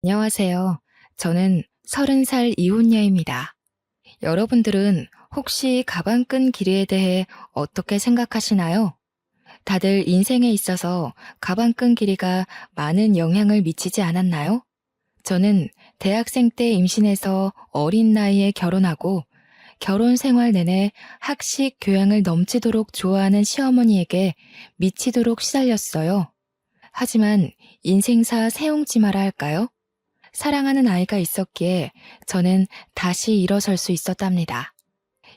안녕하세요. 저는 30살 이혼녀입니다. 여러분들은 혹시 가방끈 길이에 대해 어떻게 생각하시나요? 다들 인생에 있어서 가방끈 길이가 많은 영향을 미치지 않았나요? 저는 대학생 때 임신해서 어린 나이에 결혼하고 결혼 생활 내내 학식 교양을 넘치도록 좋아하는 시어머니에게 미치도록 시달렸어요. 하지만 인생사 세옹지마라 할까요? 사랑하는 아이가 있었기에 저는 다시 일어설 수 있었답니다.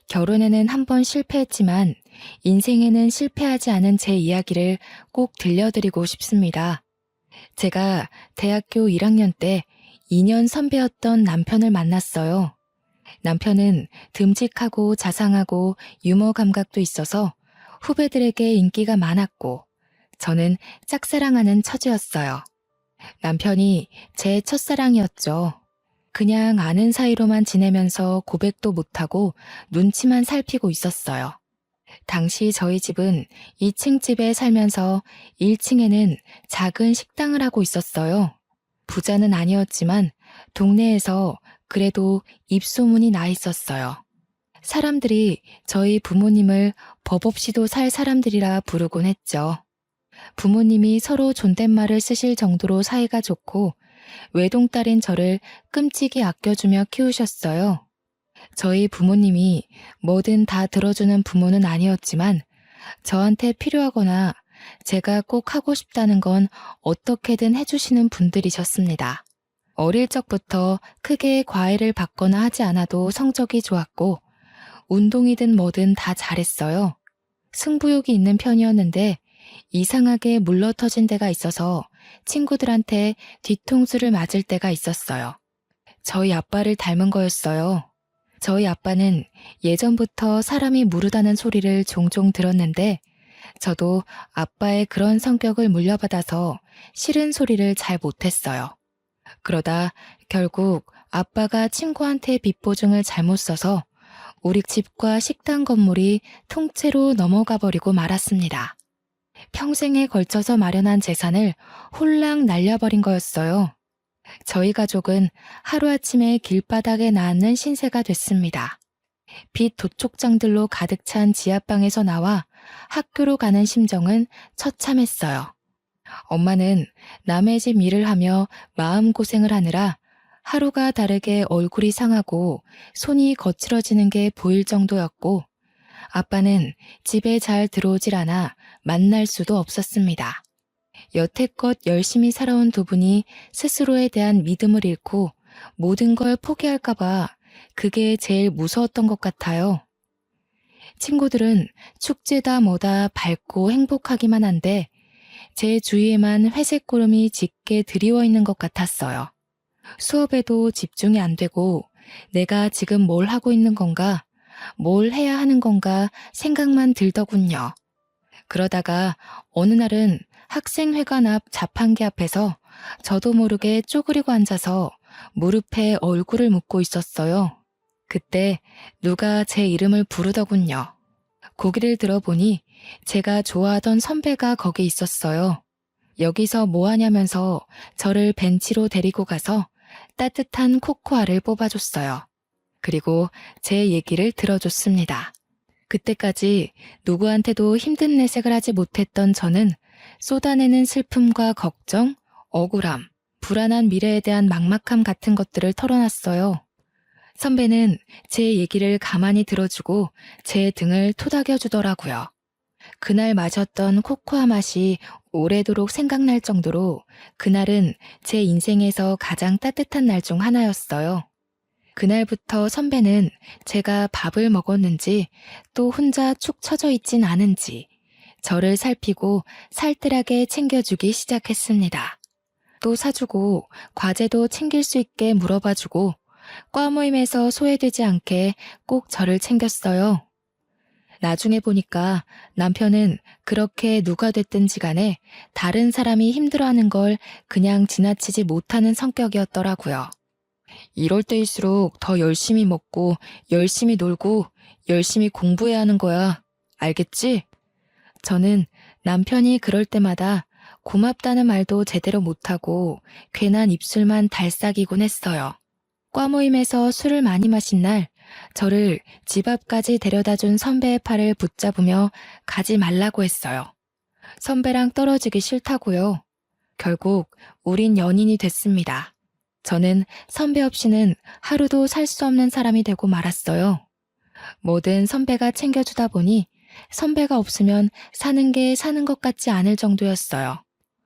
결혼에는 한 번 실패했지만 인생에는 실패하지 않은 제 이야기를 꼭 들려드리고 싶습니다. 제가 대학교 1학년 때 2년 선배였던 남편을 만났어요. 남편은 듬직하고 자상하고 유머 감각도 있어서 후배들에게 인기가 많았고 저는 짝사랑하는 처지였어요. 남편이 제 첫사랑이었죠. 그냥 아는 사이로만 지내면서 고백도 못하고 눈치만 살피고 있었어요. 당시 저희 집은 2층 집에 살면서 1층에는 작은 식당을 하고 있었어요. 부자는 아니었지만 동네에서 그래도 입소문이 나 있었어요. 사람들이 저희 부모님을 법 없이도 살 사람들이라 부르곤 했죠. 부모님이 서로 존댓말을 쓰실 정도로 사이가 좋고 외동딸인 저를 끔찍이 아껴주며 키우셨어요. 저희 부모님이 뭐든 다 들어주는 부모는 아니었지만 저한테 필요하거나 제가 꼭 하고 싶다는 건 어떻게든 해주시는 분들이셨습니다. 어릴 적부터 크게 과외를 받거나 하지 않아도 성적이 좋았고 운동이든 뭐든 다 잘했어요. 승부욕이 있는 편이었는데 이상하게 물러터진 데가 있어서 친구들한테 뒤통수를 맞을 때가 있었어요. 저희 아빠를 닮은 거였어요. 저희 아빠는 예전부터 사람이 무르다는 소리를 종종 들었는데 저도 아빠의 그런 성격을 물려받아서 싫은 소리를 잘 못했어요. 그러다 결국 아빠가 친구한테 빚보증을 잘못 써서 우리 집과 식당 건물이 통째로 넘어가 버리고 말았습니다. 평생에 걸쳐서 마련한 재산을 홀랑 날려버린 거였어요. 저희 가족은 하루아침에 길바닥에 낳는 신세가 됐습니다. 빚 도촉장들로 가득 찬 지하방에서 나와 학교로 가는 심정은 처참했어요. 엄마는 남의 집 일을 하며 마음고생을 하느라 하루가 다르게 얼굴이 상하고 손이 거칠어지는 게 보일 정도였고 아빠는 집에 잘 들어오질 않아 만날 수도 없었습니다. 여태껏 열심히 살아온 두 분이 스스로에 대한 믿음을 잃고 모든 걸 포기할까봐 그게 제일 무서웠던 것 같아요. 친구들은 축제다 뭐다 밝고 행복하기만 한데 제 주위에만 회색 구름이 짙게 드리워 있는 것 같았어요. 수업에도 집중이 안 되고 내가 지금 뭘 하고 있는 건가, 뭘 해야 하는 건가 생각만 들더군요. 그러다가 어느 날은 학생회관 앞 자판기 앞에서 저도 모르게 쪼그리고 앉아서 무릎에 얼굴을 묻고 있었어요. 그때 누가 제 이름을 부르더군요. 고개를 들어보니 제가 좋아하던 선배가 거기 있었어요. 여기서 뭐 하냐면서 저를 벤치로 데리고 가서 따뜻한 코코아를 뽑아줬어요. 그리고 제 얘기를 들어줬습니다. 그때까지 누구한테도 힘든 내색을 하지 못했던 저는 쏟아내는 슬픔과 걱정, 억울함, 불안한 미래에 대한 막막함 같은 것들을 털어놨어요. 선배는 제 얘기를 가만히 들어주고 제 등을 토닥여주더라고요. 그날 마셨던 코코아 맛이 오래도록 생각날 정도로 그날은 제 인생에서 가장 따뜻한 날 중 하나였어요. 그날부터 선배는 제가 밥을 먹었는지 또 혼자 축 처져 있진 않은지 저를 살피고 살뜰하게 챙겨주기 시작했습니다. 또 사주고 과제도 챙길 수 있게 물어봐주고 과 모임에서 소외되지 않게 꼭 저를 챙겼어요. 나중에 보니까 남편은 그렇게 누가 됐든지 간에 다른 사람이 힘들어하는 걸 그냥 지나치지 못하는 성격이었더라고요. 이럴 때일수록 더 열심히 먹고 열심히 놀고 열심히 공부해야 하는 거야. 알겠지? 저는 남편이 그럴 때마다 고맙다는 말도 제대로 못하고 괜한 입술만 달싹이곤 했어요. 과 모임에서 술을 많이 마신 날 저를 집 앞까지 데려다준 선배의 팔을 붙잡으며 가지 말라고 했어요. 선배랑 떨어지기 싫다고요. 결국 우린 연인이 됐습니다. 저는 선배 없이는 하루도 살 수 없는 사람이 되고 말았어요. 뭐든 선배가 챙겨주다 보니 선배가 없으면 사는 게 사는 것 같지 않을 정도였어요.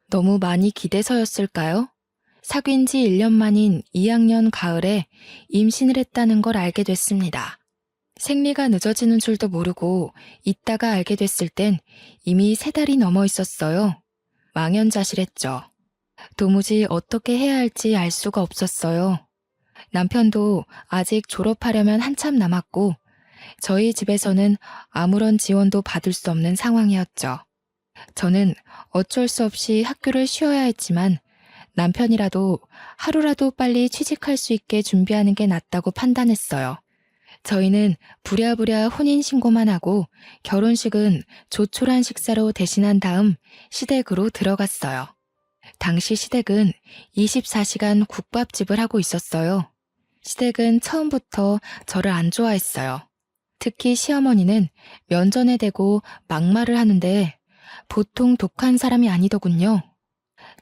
너무 많이 기대서였을까요? 사귄 지 1년 만인 2학년 가을에 임신을 했다는 걸 알게 됐습니다. 생리가 늦어지는 줄도 모르고 있다가 알게 됐을 땐 이미 3달이 넘어 있었어요. 망연자실했죠. 도무지 어떻게 해야 할지 알 수가 없었어요. 남편도 아직 졸업하려면 한참 남았고 저희 집에서는 아무런 지원도 받을 수 없는 상황이었죠. 저는 어쩔 수 없이 학교를 쉬어야 했지만 남편이라도 하루라도 빨리 취직할 수 있게 준비하는 게 낫다고 판단했어요. 저희는 부랴부랴 혼인신고만 하고 결혼식은 조촐한 식사로 대신한 다음 시댁으로 들어갔어요. 당시 시댁은 24시간 국밥집을 하고 있었어요. 시댁은 처음부터 저를 안 좋아했어요. 특히 시어머니는 면전에 대고 막말을 하는데 보통 독한 사람이 아니더군요.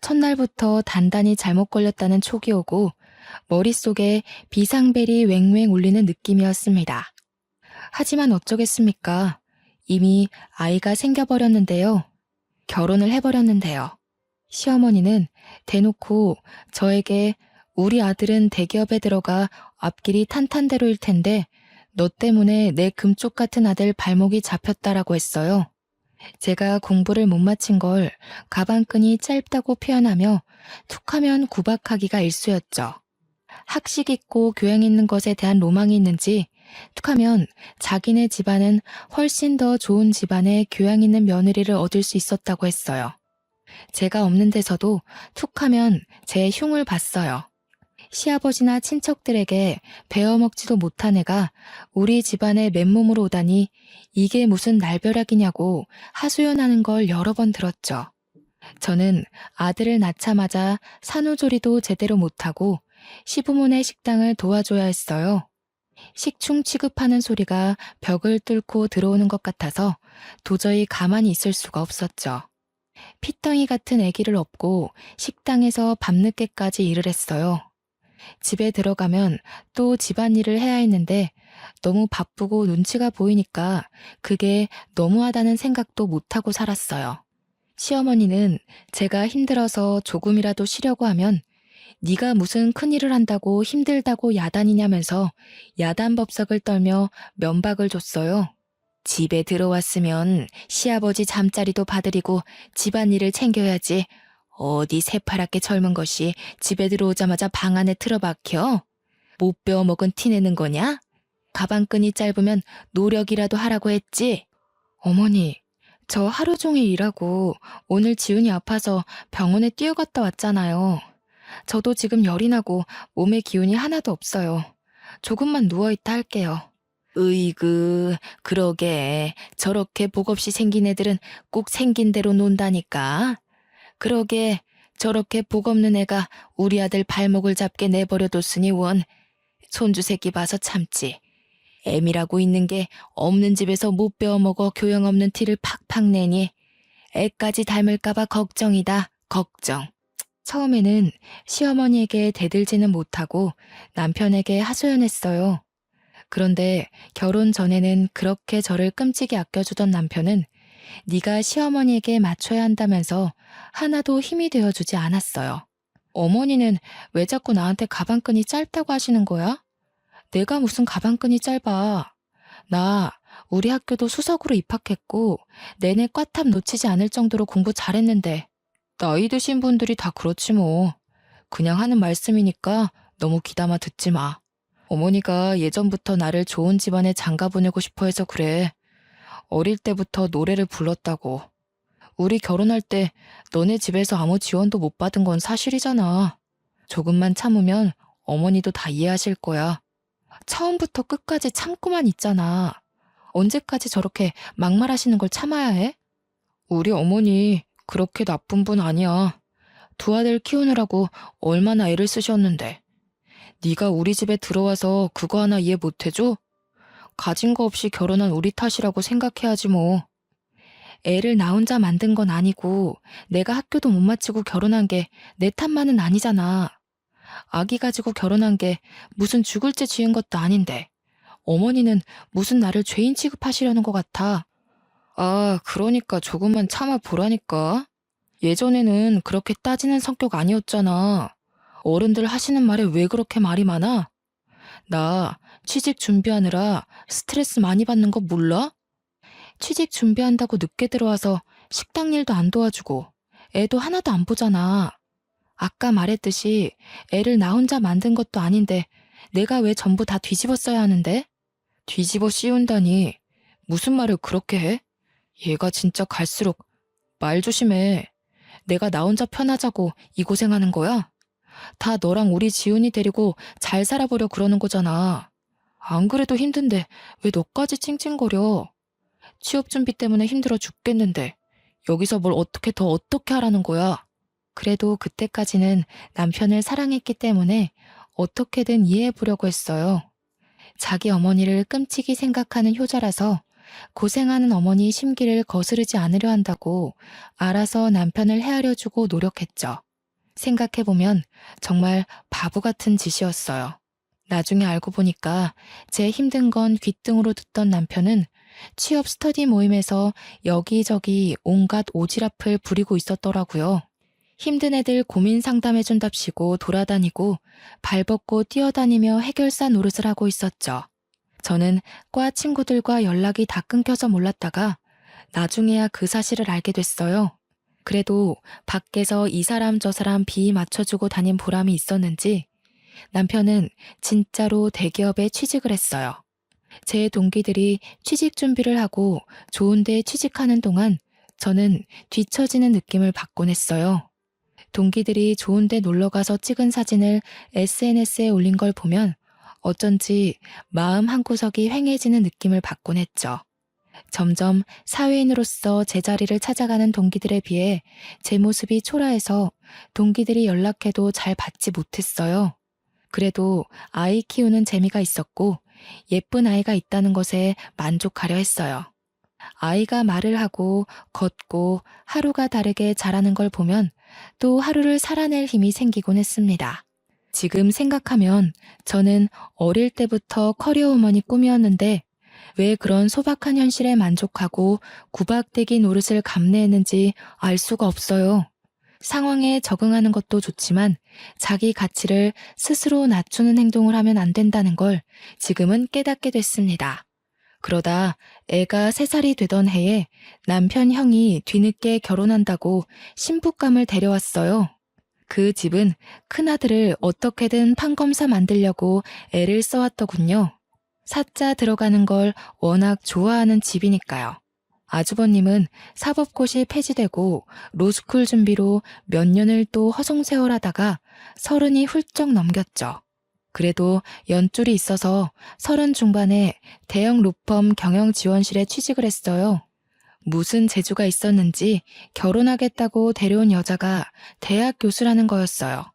첫날부터 단단히 잘못 걸렸다는 촉이 오고 머릿속에 비상벨이 왱왱 울리는 느낌이었습니다. 하지만 어쩌겠습니까? 이미 아이가 생겨버렸는데요. 결혼을 해버렸는데요. 시어머니는 대놓고 저에게 우리 아들은 대기업에 들어가 앞길이 탄탄대로일 텐데 너 때문에 내 금쪽 같은 아들 발목이 잡혔다라고 했어요. 제가 공부를 못 마친 걸 가방끈이 짧다고 표현하며 툭하면 구박하기가 일쑤였죠. 학식 있고 교양 있는 것에 대한 로망이 있는지 툭하면 자기네 집안은 훨씬 더 좋은 집안의 교양 있는 며느리를 얻을 수 있었다고 했어요. 제가 없는 데서도 툭하면 제 흉을 봤어요. 시아버지나 친척들에게 베어먹지도 못한 애가 우리 집안에 맨몸으로 오다니 이게 무슨 날벼락이냐고 하소연하는 걸 여러 번 들었죠. 저는 아들을 낳자마자 산후조리도 제대로 못하고 시부모네 식당을 도와줘야 했어요. 식충 취급하는 소리가 벽을 뚫고 들어오는 것 같아서 도저히 가만히 있을 수가 없었죠. 피덩이 같은 아기를 업고 식당에서 밤늦게까지 일을 했어요. 집에 들어가면 또 집안일을 해야 했는데 너무 바쁘고 눈치가 보이니까 그게 너무하다는 생각도 못하고 살았어요. 시어머니는 제가 힘들어서 조금이라도 쉬려고 하면 네가 무슨 큰일을 한다고 힘들다고 야단이냐면서 야단법석을 떨며 면박을 줬어요. 집에 들어왔으면 시아버지 잠자리도 봐드리고 집안일을 챙겨야지. 어디 새파랗게 젊은 것이 집에 들어오자마자 방 안에 틀어박혀? 못 배워먹은 티 내는 거냐? 가방끈이 짧으면 노력이라도 하라고 했지? 어머니, 저 하루 종일 일하고 오늘 지훈이 아파서 병원에 뛰어갔다 왔잖아요. 저도 지금 열이 나고 몸에 기운이 하나도 없어요. 조금만 누워있다 할게요. 으이그, 그러게. 저렇게 복 없이 생긴 애들은 꼭 생긴 대로 논다니까. 그러게 저렇게 복 없는 애가 우리 아들 발목을 잡게 내버려뒀으니 원. 손주 새끼 봐서 참지. 애미라고 있는 게 없는 집에서 못 배워먹어 교양 없는 티를 팍팍 내니 애까지 닮을까봐 걱정이다. 걱정. 처음에는 시어머니에게 대들지는 못하고 남편에게 하소연했어요. 그런데 결혼 전에는 그렇게 저를 끔찍이 아껴주던 남편은 네가 시어머니에게 맞춰야 한다면서 하나도 힘이 되어주지 않았어요. 어머니는 왜 자꾸 나한테 가방끈이 짧다고 하시는 거야? 내가 무슨 가방끈이 짧아. 나 우리 학교도 수석으로 입학했고 내내 꽈탑 놓치지 않을 정도로 공부 잘했는데 나이 드신 분들이 다 그렇지 뭐. 그냥 하는 말씀이니까 너무 귀담아 듣지 마. 어머니가 예전부터 나를 좋은 집안에 장가 보내고 싶어 해서 그래. 어릴 때부터 노래를 불렀다고. 우리 결혼할 때 너네 집에서 아무 지원도 못 받은 건 사실이잖아. 조금만 참으면 어머니도 다 이해하실 거야. 처음부터 끝까지 참고만 있잖아. 언제까지 저렇게 막말하시는 걸 참아야 해? 우리 어머니 그렇게 나쁜 분 아니야. 두 아들 키우느라고 얼마나 애를 쓰셨는데. 네가 우리 집에 들어와서 그거 하나 이해 못해줘? 가진 거 없이 결혼한 우리 탓이라고 생각해야지 뭐. 애를 나 혼자 만든 건 아니고 내가 학교도 못 마치고 결혼한 게 내 탓만은 아니잖아. 아기 가지고 결혼한 게 무슨 죽을 죄 지은 것도 아닌데 어머니는 무슨 나를 죄인 취급하시려는 것 같아. 아, 그러니까 조금만 참아 보라니까. 예전에는 그렇게 따지는 성격 아니었잖아. 어른들 하시는 말에 왜 그렇게 말이 많아? 나 취직 준비하느라 스트레스 많이 받는 거 몰라? 취직 준비한다고 늦게 들어와서 식당 일도 안 도와주고 애도 하나도 안 보잖아. 아까 말했듯이 애를 나 혼자 만든 것도 아닌데 내가 왜 전부 다 뒤집어 써야 하는데? 뒤집어 씌운다니 무슨 말을 그렇게 해? 얘가 진짜 갈수록 말 조심해. 내가 나 혼자 편하자고 이 고생하는 거야? 다 너랑 우리 지훈이 데리고 잘 살아보려 그러는 거잖아. 안 그래도 힘든데 왜 너까지 찡찡거려? 취업 준비 때문에 힘들어 죽겠는데 여기서 뭘 어떻게 하라는 거야? 그래도 그때까지는 남편을 사랑했기 때문에 어떻게든 이해해 보려고 했어요. 자기 어머니를 끔찍이 생각하는 효자라서 고생하는 어머니 심기를 거스르지 않으려 한다고 알아서 남편을 헤아려주고 노력했죠. 생각해보면 정말 바보 같은 짓이었어요. 나중에 알고 보니까 제 힘든 건 귓등으로 듣던 남편은 취업 스터디 모임에서 여기저기 온갖 오지랖을 부리고 있었더라고요. 힘든 애들 고민 상담해준답시고 돌아다니고 발벗고 뛰어다니며 해결사 노릇을 하고 있었죠. 저는 과 친구들과 연락이 다 끊겨서 몰랐다가 나중에야 그 사실을 알게 됐어요. 그래도 밖에서 이 사람 저 사람 비위 맞춰주고 다닌 보람이 있었는지 남편은 진짜로 대기업에 취직을 했어요. 제 동기들이 취직 준비를 하고 좋은 데 취직하는 동안 저는 뒤처지는 느낌을 받곤 했어요. 동기들이 좋은 데 놀러가서 찍은 사진을 SNS에 올린 걸 보면 어쩐지 마음 한구석이 휑해지는 느낌을 받곤 했죠. 점점 사회인으로서 제자리를 찾아가는 동기들에 비해 제 모습이 초라해서 동기들이 연락해도 잘 받지 못했어요. 그래도 아이 키우는 재미가 있었고 예쁜 아이가 있다는 것에 만족하려 했어요. 아이가 말을 하고 걷고 하루가 다르게 자라는 걸 보면 또 하루를 살아낼 힘이 생기곤 했습니다. 지금 생각하면 저는 어릴 때부터 커리어 우먼이 꿈이었는데 왜 그런 소박한 현실에 만족하고 구박대기 노릇을 감내했는지 알 수가 없어요. 상황에 적응하는 것도 좋지만 자기 가치를 스스로 낮추는 행동을 하면 안 된다는 걸 지금은 깨닫게 됐습니다. 그러다 애가 3살이 되던 해에 남편 형이 뒤늦게 결혼한다고 신부감을 데려왔어요. 그 집은 큰아들을 어떻게든 판검사 만들려고 애를 써왔더군요. 사자 들어가는 걸 워낙 좋아하는 집이니까요. 아주버님은 사법고시 폐지되고 로스쿨 준비로 몇 년을 또 허송세월하다가 30이 훌쩍 넘겼죠. 그래도 연줄이 있어서 30 중반에 대형 로펌 경영지원실에 취직을 했어요. 무슨 재주가 있었는지 결혼하겠다고 데려온 여자가 대학 교수라는 거였어요.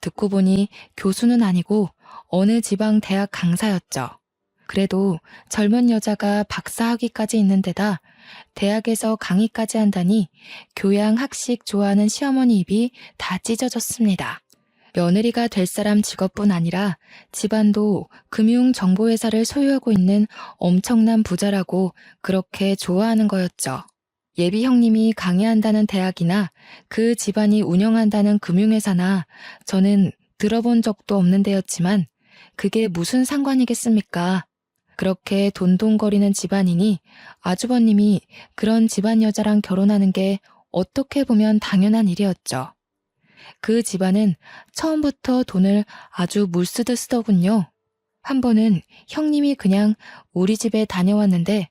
듣고 보니 교수는 아니고 어느 지방 대학 강사였죠. 그래도 젊은 여자가 박사 학위까지 있는 데다 대학에서 강의까지 한다니 교양 학식 좋아하는 시어머니 입이 다 찢어졌습니다. 며느리가 될 사람 직업뿐 아니라 집안도 금융정보회사를 소유하고 있는 엄청난 부자라고 그렇게 좋아하는 거였죠. 예비 형님이 강의한다는 대학이나 그 집안이 운영한다는 금융회사나 저는 들어본 적도 없는 데였지만 그게 무슨 상관이겠습니까? 그렇게 돈돈거리는 집안이니 아주버님이 그런 집안 여자랑 결혼하는 게 어떻게 보면 당연한 일이었죠. 그 집안은 처음부터 돈을 아주 물쓰듯 쓰더군요. 한 번은 형님이 그냥 우리 집에 다녀왔는데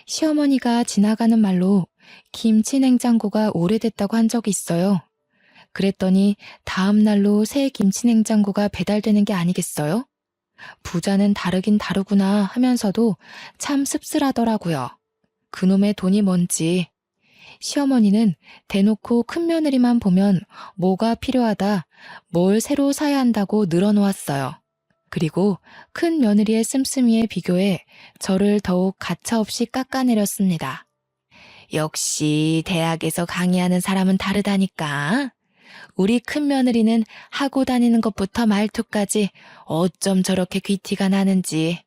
시어머니가 지나가는 말로 김치 냉장고가 오래됐다고 한 적이 있어요. 그랬더니 다음 날로 새 김치 냉장고가 배달되는 게 아니겠어요? 부자는 다르긴 다르구나 하면서도 참 씁쓸하더라고요. 그놈의 돈이 뭔지. 시어머니는 대놓고 큰며느리만 보면 뭐가 필요하다, 뭘 새로 사야 한다고 늘어놓았어요. 그리고 큰 며느리의 씀씀이에 비교해 저를 더욱 가차없이 깎아내렸습니다. 역시 대학에서 강의하는 사람은 다르다니까. 우리 큰 며느리는 하고 다니는 것부터 말투까지 어쩜 저렇게 귀티가 나는지.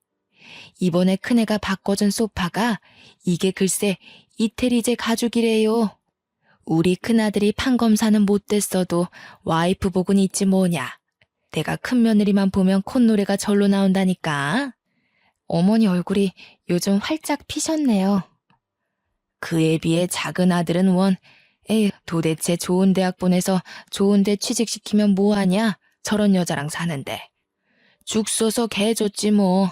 이번에 큰애가 바꿔준 소파가 이게 글쎄 이태리제 가죽이래요. 우리 큰아들이 판검사는 못 됐어도 와이프 복은 있지 뭐냐. 내가 큰 며느리만 보면 콧노래가 절로 나온다니까. 어머니 얼굴이 요즘 활짝 피셨네요. 그에 비해 작은 아들은 에휴, 도대체 좋은 대학 보내서 좋은 데 취직시키면 뭐하냐? 저런 여자랑 사는데. 죽 써서 개 줬지 뭐.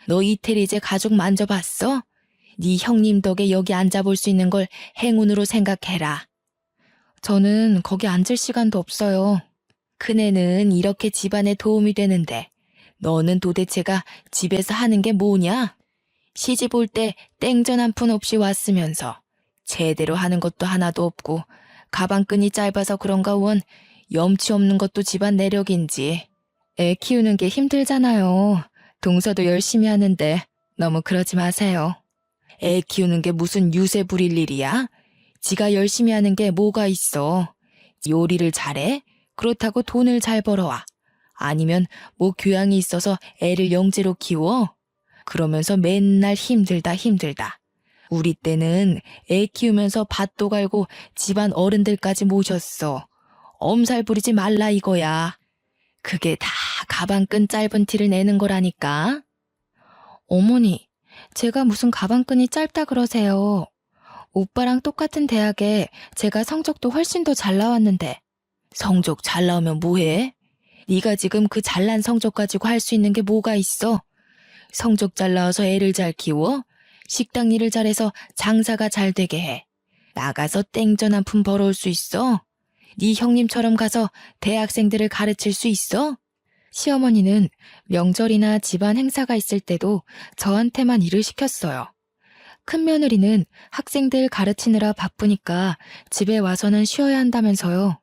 너 이태리제 가죽 만져봤어? 네 형님 덕에 여기 앉아볼 수 있는 걸 행운으로 생각해라. 저는 거기 앉을 시간도 없어요. 큰애는 이렇게 집안에 도움이 되는데 너는 도대체가 집에서 하는 게 뭐냐? 시집 올 때 땡전 한 푼 없이 왔으면서 제대로 하는 것도 하나도 없고 가방끈이 짧아서 그런가 염치 없는 것도 집안 내력인지. 애 키우는 게 힘들잖아요. 동서도 열심히 하는데 너무 그러지 마세요. 애 키우는 게 무슨 유세 부릴 일이야? 지가 열심히 하는 게 뭐가 있어. 요리를 잘해? 그렇다고 돈을 잘 벌어와. 아니면 뭐 교양이 있어서 애를 영재로 키워? 그러면서 맨날 힘들다. 우리 때는 애 키우면서 밭도 갈고 집안 어른들까지 모셨어. 엄살 부리지 말라 이거야. 그게 다 가방끈 짧은 티를 내는 거라니까. 어머니, 제가 무슨 가방끈이 짧다 그러세요. 오빠랑 똑같은 대학에 제가 성적도 훨씬 더 잘 나왔는데. 성적 잘 나오면 뭐해? 네가 지금 그 잘난 성적 가지고 할 수 있는 게 뭐가 있어? 성적 잘 나와서 애를 잘 키워? 식당 일을 잘해서 장사가 잘 되게 해. 나가서 땡전 한 푼 벌어올 수 있어? 네 형님처럼 가서 대학생들을 가르칠 수 있어? 시어머니는 명절이나 집안 행사가 있을 때도 저한테만 일을 시켰어요. 큰 며느리는 학생들 가르치느라 바쁘니까 집에 와서는 쉬어야 한다면서요.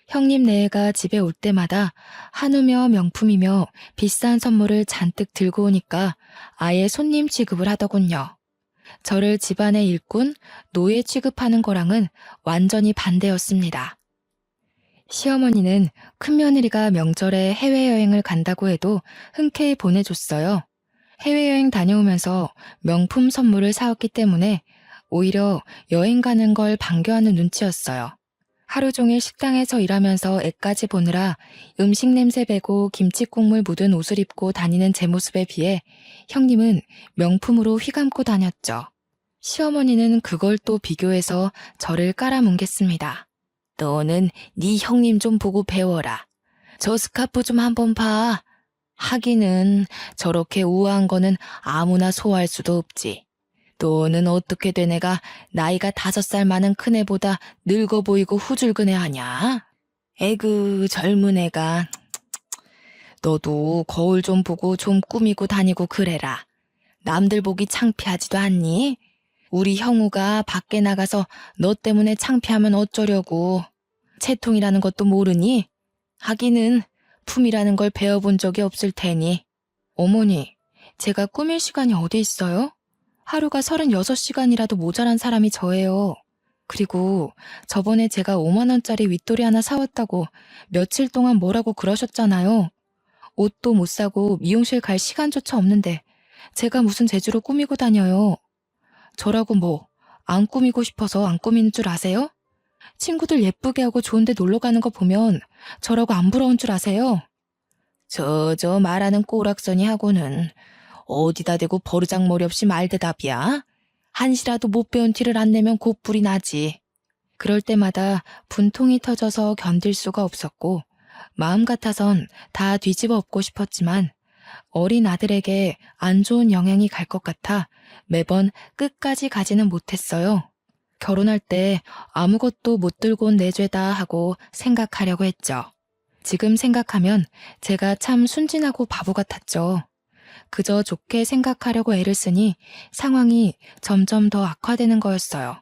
형님 네애가 집에 올 때마다 한우며 명품이며 비싼 선물을 잔뜩 들고 오니까 아예 손님 취급을 하더군요. 저를 집안의 일꾼, 노예 취급하는 거랑은 완전히 반대였습니다. 시어머니는 큰며느리가 명절에 해외여행을 간다고 해도 흔쾌히 보내줬어요. 해외여행 다녀오면서 명품 선물을 사왔기 때문에 오히려 여행 가는 걸 반겨하는 눈치였어요. 하루 종일 식당에서 일하면서 애까지 보느라 음식 냄새 배고 김치 국물 묻은 옷을 입고 다니는 제 모습에 비해 형님은 명품으로 휘감고 다녔죠. 시어머니는 그걸 또 비교해서 저를 깔아뭉갰습니다. 너는 네 형님 좀 보고 배워라. 저 스카프 좀 한번 봐. 하기는 저렇게 우아한 거는 아무나 소화할 수도 없지. 너는 어떻게 된 애가 나이가 5살 많은 큰애보다 늙어 보이고 후줄근해 하냐? 에그 젊은 애가. 너도 거울 좀 보고 좀 꾸미고 다니고 그래라. 남들 보기 창피하지도 않니? 우리 형우가 밖에 나가서 너 때문에 창피하면 어쩌려고. 채통이라는 것도 모르니? 하기는 품이라는 걸 배워본 적이 없을 테니. 어머니, 제가 꾸밀 시간이 어디 있어요? 하루가 36시간이라도 모자란 사람이 저예요. 그리고 저번에 제가 5만 원짜리 윗돌이 하나 사왔다고 며칠 동안 뭐라고 그러셨잖아요. 옷도 못 사고 미용실 갈 시간조차 없는데 제가 무슨 재주로 꾸미고 다녀요. 저라고 뭐 안 꾸미고 싶어서 안 꾸미는 줄 아세요? 친구들 예쁘게 하고 좋은 데 놀러 가는 거 보면 저라고 안 부러운 줄 아세요? 저 말하는 꼬락서니 하고는 어디다 대고 버르장머리 없이 말대답이야? 한시라도 못 배운 티를 안 내면 곧불이 나지. 그럴 때마다 분통이 터져서 견딜 수가 없었고 마음 같아선 다 뒤집어 엎고 싶었지만 어린 아들에게 안 좋은 영향이 갈 것 같아 매번 끝까지 가지는 못했어요. 결혼할 때 아무것도 못 들고 온 내 죄다 하고 생각하려고 했죠. 지금 생각하면 제가 참 순진하고 바보 같았죠. 그저 좋게 생각하려고 애를 쓰니 상황이 점점 더 악화되는 거였어요.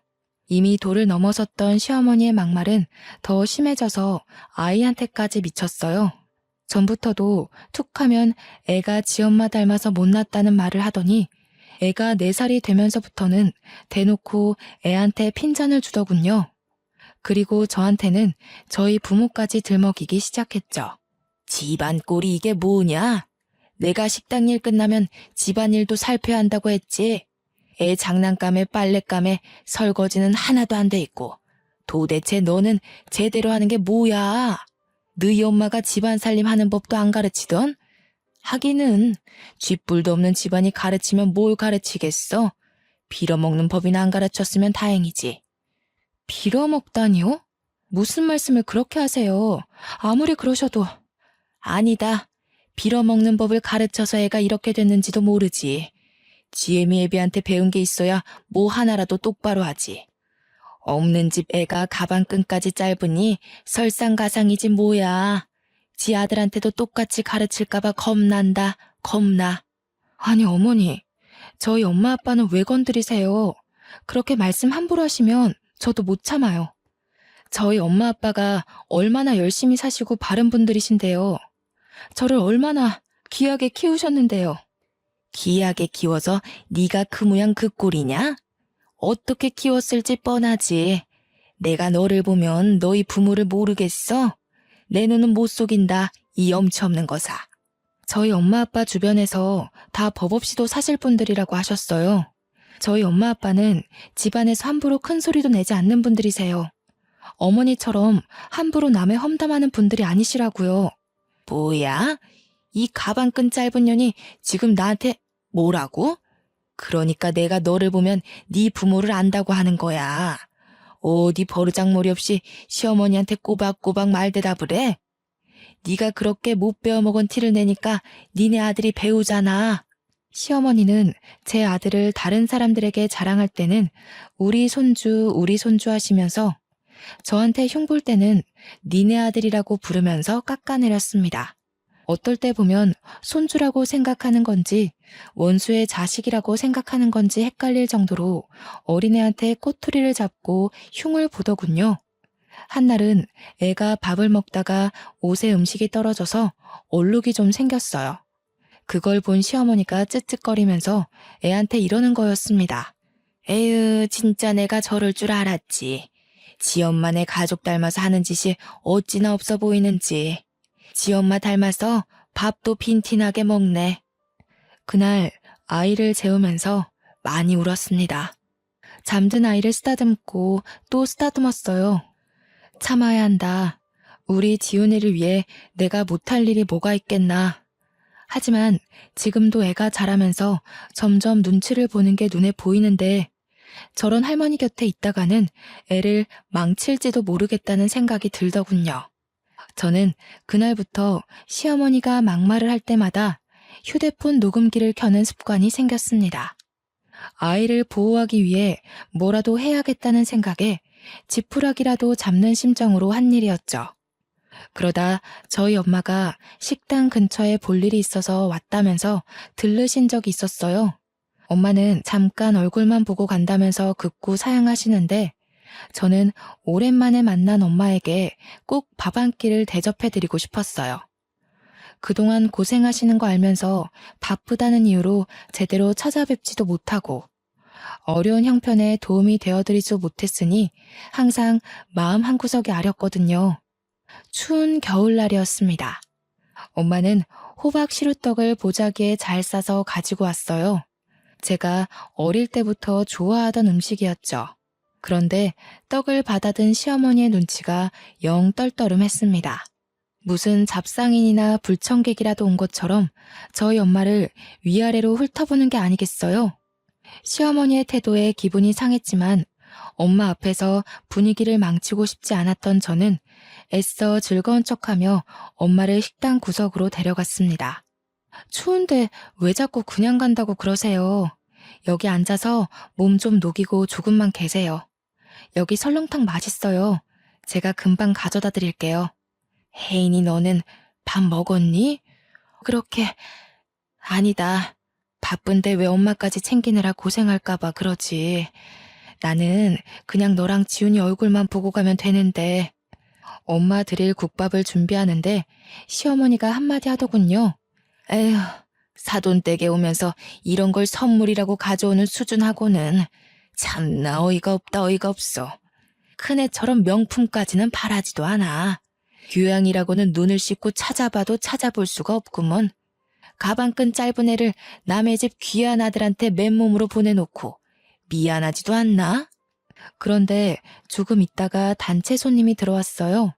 이미 도를 넘어섰던 시어머니의 막말은 더 심해져서 아이한테까지 미쳤어요. 전부터도 툭 하면 애가 지엄마 닮아서 못났다는 말을 하더니 애가 4살이 되면서부터는 대놓고 애한테 핀잔을 주더군요. 그리고 저한테는 저희 부모까지 들먹이기 시작했죠. 집안 꼴이 이게 뭐냐? 내가 식당 일 끝나면 집안일도 살펴야 한다고 했지. 애 장난감에 빨랫감에 설거지는 하나도 안 돼 있고 도대체 너는 제대로 하는 게 뭐야? 너희 엄마가 집안 살림 하는 법도 안 가르치던? 하기는 쥐뿔도 없는 집안이 가르치면 뭘 가르치겠어? 빌어먹는 법이나 안 가르쳤으면 다행이지. 빌어먹다니요? 무슨 말씀을 그렇게 하세요? 아무리 그러셔도. 아니다. 빌어먹는 법을 가르쳐서 애가 이렇게 됐는지도 모르지. 지혜미 애비한테 배운 게 있어야 뭐 하나라도 똑바로 하지. 없는 집 애가 가방끈까지 짧으니 설상가상이지 뭐야. 지 아들한테도 똑같이 가르칠까봐 겁난다. 겁나. 아니 어머니, 저희 엄마 아빠는 왜 건드리세요? 그렇게 말씀 함부로 하시면 저도 못 참아요. 저희 엄마 아빠가 얼마나 열심히 사시고 바른 분들이신데요. 저를 얼마나 귀하게 키우셨는데요. 귀하게 키워서 네가 그 모양 그 꼴이냐? 어떻게 키웠을지 뻔하지. 내가 너를 보면 너희 부모를 모르겠어? 내 눈은 못 속인다, 이 염치 없는 거사. 저희 엄마 아빠 주변에서 다 법 없이도 사실 분들이라고 하셨어요. 저희 엄마 아빠는 집안에서 함부로 큰 소리도 내지 않는 분들이세요. 어머니처럼 함부로 남의 험담하는 분들이 아니시라고요. 뭐야? 이 가방끈 짧은 년이 지금 나한테 뭐라고? 그러니까 내가 너를 보면 네 부모를 안다고 하는 거야. 어디 버르장머리 없이 시어머니한테 꼬박꼬박 말대답을 해? 네가 그렇게 못 배워먹은 티를 내니까 니네 아들이 배우잖아. 시어머니는 제 아들을 다른 사람들에게 자랑할 때는 우리 손주 하시면서 저한테 흉볼 때는 니네 아들이라고 부르면서 깎아내렸습니다. 어떨 때 보면 손주라고 생각하는 건지 원수의 자식이라고 생각하는 건지 헷갈릴 정도로 어린애한테 꼬투리를 잡고 흉을 보더군요. 한날은 애가 밥을 먹다가 옷에 음식이 떨어져서 얼룩이 좀 생겼어요. 그걸 본 시어머니가 쯧쯧거리면서 애한테 이러는 거였습니다. 에휴, 진짜 내가 저럴 줄 알았지. 지 엄마네 가족 닮아서 하는 짓이 어찌나 없어 보이는지. 지 엄마 닮아서 밥도 빈티나게 먹네. 그날 아이를 재우면서 많이 울었습니다. 잠든 아이를 쓰다듬고 또 쓰다듬었어요. 참아야 한다. 우리 지훈이를 위해 내가 못할 일이 뭐가 있겠나. 하지만 지금도 애가 자라면서 점점 눈치를 보는 게 눈에 보이는데 저런 할머니 곁에 있다가는 애를 망칠지도 모르겠다는 생각이 들더군요. 저는 그날부터 시어머니가 막말을 할 때마다 휴대폰 녹음기를 켜는 습관이 생겼습니다. 아이를 보호하기 위해 뭐라도 해야겠다는 생각에 지푸라기라도 잡는 심정으로 한 일이었죠. 그러다 저희 엄마가 식당 근처에 볼 일이 있어서 왔다면서 들르신 적이 있었어요. 엄마는 잠깐 얼굴만 보고 간다면서 극구 사양하시는데 저는 오랜만에 만난 엄마에게 꼭 밥 한 끼를 대접해드리고 싶었어요. 그동안 고생하시는 거 알면서 바쁘다는 이유로 제대로 찾아뵙지도 못하고 어려운 형편에 도움이 되어드리지 못했으니 항상 마음 한구석이 아렸거든요. 추운 겨울날이었습니다. 엄마는 호박 시루떡을 보자기에 잘 싸서 가지고 왔어요. 제가 어릴 때부터 좋아하던 음식이었죠. 그런데 떡을 받아든 시어머니의 눈치가 영 떨떠름했습니다. 무슨 잡상인이나 불청객이라도 온 것처럼 저희 엄마를 위아래로 훑어보는 게 아니겠어요? 시어머니의 태도에 기분이 상했지만 엄마 앞에서 분위기를 망치고 싶지 않았던 저는 애써 즐거운 척하며 엄마를 식당 구석으로 데려갔습니다. 추운데 왜 자꾸 그냥 간다고 그러세요? 여기 앉아서 몸 좀 녹이고 조금만 계세요. 여기 설렁탕 맛있어요. 제가 금방 가져다 드릴게요. 혜인이 너는 밥 먹었니? 그렇게... 아니다. 바쁜데 왜 엄마까지 챙기느라 고생할까봐 그러지. 나는 그냥 너랑 지훈이 얼굴만 보고 가면 되는데. 엄마 드릴 국밥을 준비하는데 시어머니가 한마디 하더군요. 에휴, 사돈댁에 오면서 이런 걸 선물이라고 가져오는 수준하고는 참나 어이가 없다 어이가 없어. 큰애처럼 명품까지는 바라지도 않아. 교양이라고는 눈을 씻고 찾아봐도 찾아볼 수가 없구먼. 가방끈 짧은 애를 남의 집 귀한 아들한테 맨몸으로 보내놓고 미안하지도 않나? 그런데 조금 있다가 단체 손님이 들어왔어요.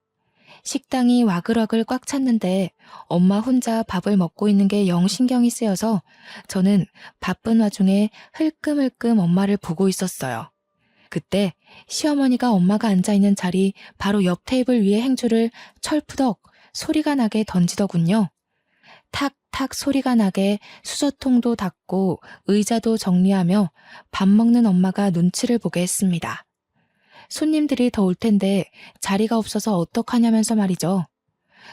식당이 와글와글 꽉 찼는데 엄마 혼자 밥을 먹고 있는 게 영 신경이 쓰여서 저는 바쁜 와중에 흘끔흘끔 엄마를 보고 있었어요. 그때 시어머니가 엄마가 앉아있는 자리 바로 옆 테이블 위에 행주를 철푸덕 소리가 나게 던지더군요. 탁탁 소리가 나게 수저통도 닦고 의자도 정리하며 밥 먹는 엄마가 눈치를 보게 했습니다. 손님들이 더 올 텐데 자리가 없어서 어떡하냐면서 말이죠.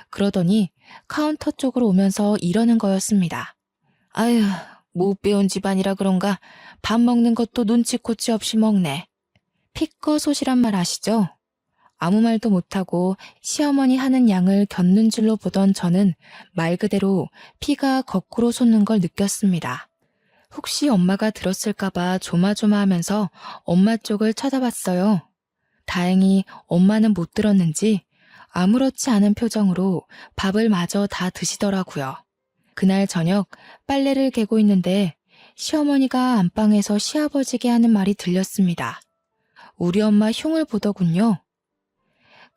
그러더니 카운터 쪽으로 오면서 이러는 거였습니다. 아휴, 못 배운 집안이라 그런가 밥 먹는 것도 눈치코치 없이 먹네. 피꺼소시란 말 아시죠? 아무 말도 못하고 시어머니 하는 양을 겪는 줄로 보던 저는 말 그대로 피가 거꾸로 솟는 걸 느꼈습니다. 혹시 엄마가 들었을까봐 조마조마하면서 엄마 쪽을 쳐다봤어요. 다행히 엄마는 못 들었는지 아무렇지 않은 표정으로 밥을 마저 다 드시더라고요. 그날 저녁 빨래를 개고 있는데 시어머니가 안방에서 시아버지게 하는 말이 들렸습니다. 우리 엄마 흉을 보더군요.